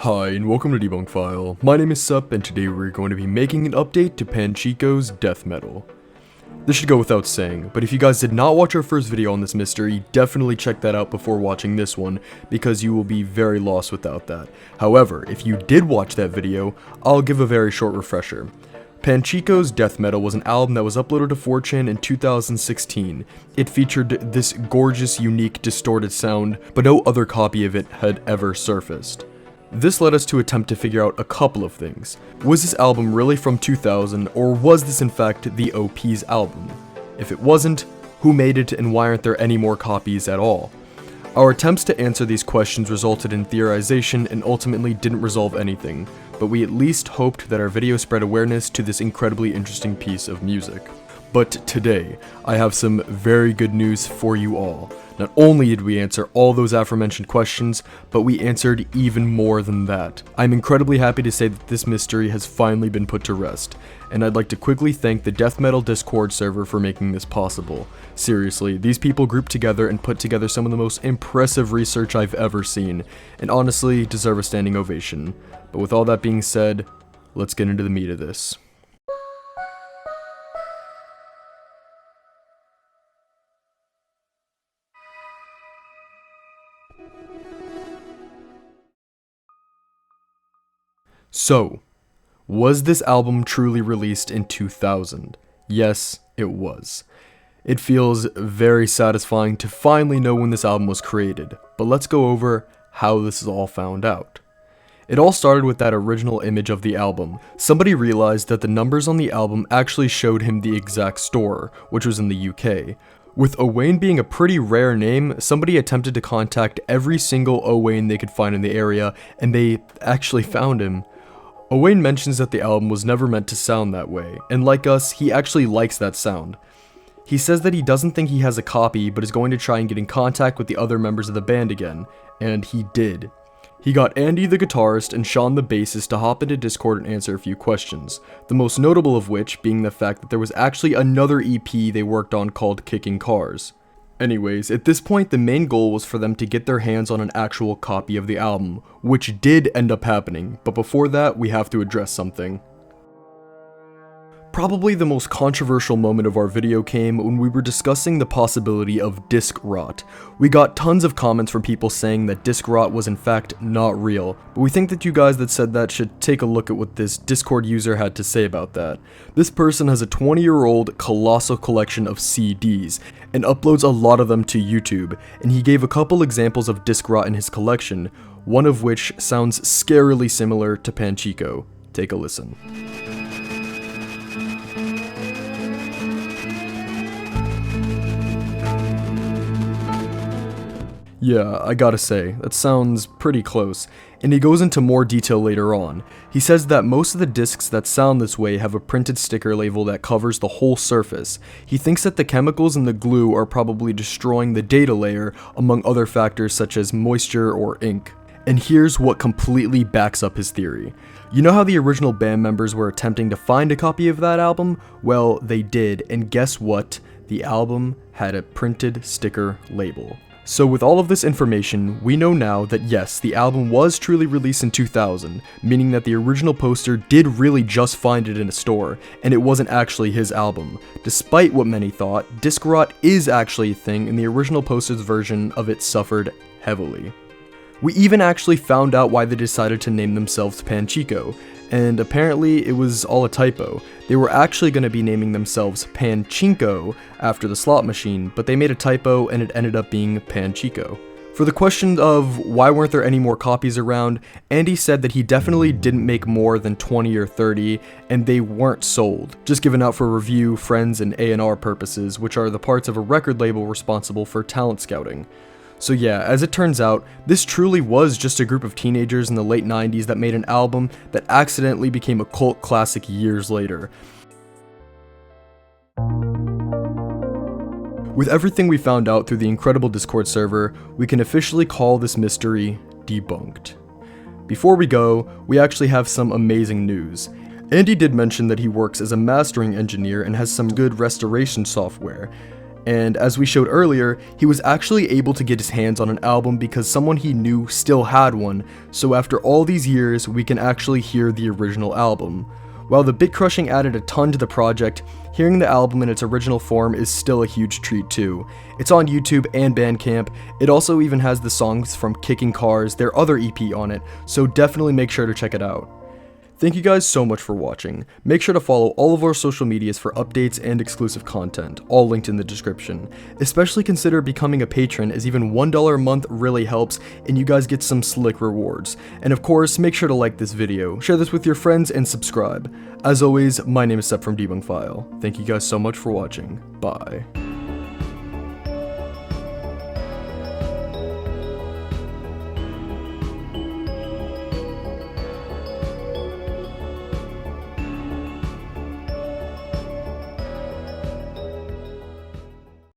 Hi and welcome to Debunk File. My name is Sup and today we're going to be making an update to Panchikos Deathmetal. This should go without saying, but if you guys did not watch our first video on this mystery, definitely check that out before watching this one, because you will be very lost without that. However, if you did watch that video, I'll give a very short refresher. Panchikos Deathmetal was an album that was uploaded to 4chan in 2016. It featured this gorgeous, unique, distorted sound, but no other copy of it had ever surfaced. This led us to attempt to figure out a couple of things. Was this album really from 2000, or was this in fact the OP's album? If it wasn't, who made it and why aren't there any more copies at all? Our attempts to answer these questions resulted in theorization and ultimately didn't resolve anything, but we at least hoped that our video spread awareness to this incredibly interesting piece of music. But today, I have some very good news for you all. Not only did we answer all those aforementioned questions, but we answered even more than that. I'm incredibly happy to say that this mystery has finally been put to rest, and I'd like to quickly thank the Deathmetal Discord server for making this possible. Seriously, these people grouped together and put together some of the most impressive research I've ever seen, and honestly deserve a standing ovation. But with all that being said, let's get into the meat of this. So, was this album truly released in 2000? Yes, it was. It feels very satisfying to finally know when this album was created, but let's go over how this is all found out. It all started with that original image of the album. Somebody realized that the numbers on the album actually showed him the exact store, which was in the UK. With Owain being a pretty rare name, somebody attempted to contact every single Owain they could find in the area, and they actually found him. Owain mentions that the album was never meant to sound that way, and like us, he actually likes that sound. He says that he doesn't think he has a copy, but is going to try and get in contact with the other members of the band again, and he did. He got Andy the guitarist and Sean the bassist to hop into Discord and answer a few questions, the most notable of which being the fact that there was actually another EP they worked on called Kicking Cars. Anyways, at this point the main goal was for them to get their hands on an actual copy of the album, which did end up happening, but before that we have to address something. Probably the most controversial moment of our video came when we were discussing the possibility of disc rot. We got tons of comments from people saying that disc rot was in fact not real, but we think that you guys that said that should take a look at what this Discord user had to say about that. This person has a 20-year-old colossal collection of CDs, and uploads a lot of them to YouTube, and he gave a couple examples of disc rot in his collection, one of which sounds scarily similar to Panchiko. Take a listen. Yeah, I gotta say, that sounds pretty close, and he goes into more detail later on. He says that most of the discs that sound this way have a printed sticker label that covers the whole surface. He thinks that the chemicals in the glue are probably destroying the data layer, among other factors such as moisture or ink. And here's what completely backs up his theory. You know how the original band members were attempting to find a copy of that album? Well, they did, and guess what? The album had a printed sticker label. So with all of this information, we know now that yes, the album was truly released in 2000, meaning that the original poster did really just find it in a store, and it wasn't actually his album. Despite what many thought, disc rot is actually a thing, and the original poster's version of it suffered heavily. We even actually found out why they decided to name themselves Panchiko, and apparently it was all a typo. They were actually going to be naming themselves Panchinko after the slot machine, but they made a typo and it ended up being Panchiko. For the question of why weren't there any more copies around, Andy said that he definitely didn't make more than 20 or 30, and they weren't sold, just given out for review, friends, and A&R purposes, which are the parts of a record label responsible for talent scouting. So yeah, as it turns out, this truly was just a group of teenagers in the late 90s that made an album that accidentally became a cult classic years later. With everything we found out through the incredible Discord server, we can officially call this mystery debunked. Before we go, we actually have some amazing news. Andy did mention that he works as a mastering engineer and has some good restoration software. And as we showed earlier, he was actually able to get his hands on an album because someone he knew still had one, so after all these years, we can actually hear the original album. While the bit crushing added a ton to the project, hearing the album in its original form is still a huge treat too. It's on YouTube and Bandcamp. It also even has the songs from Kicking Cars, their other EP, on it, so definitely make sure to check it out. Thank you guys so much for watching. Make sure to follow all of our social medias for updates and exclusive content, all linked in the description. Especially consider becoming a patron, as even $1 a month really helps and you guys get some slick rewards. And of course, make sure to like this video, share this with your friends, and subscribe. As always, my name is Sep from Debunk File. Thank you guys so much for watching. Bye.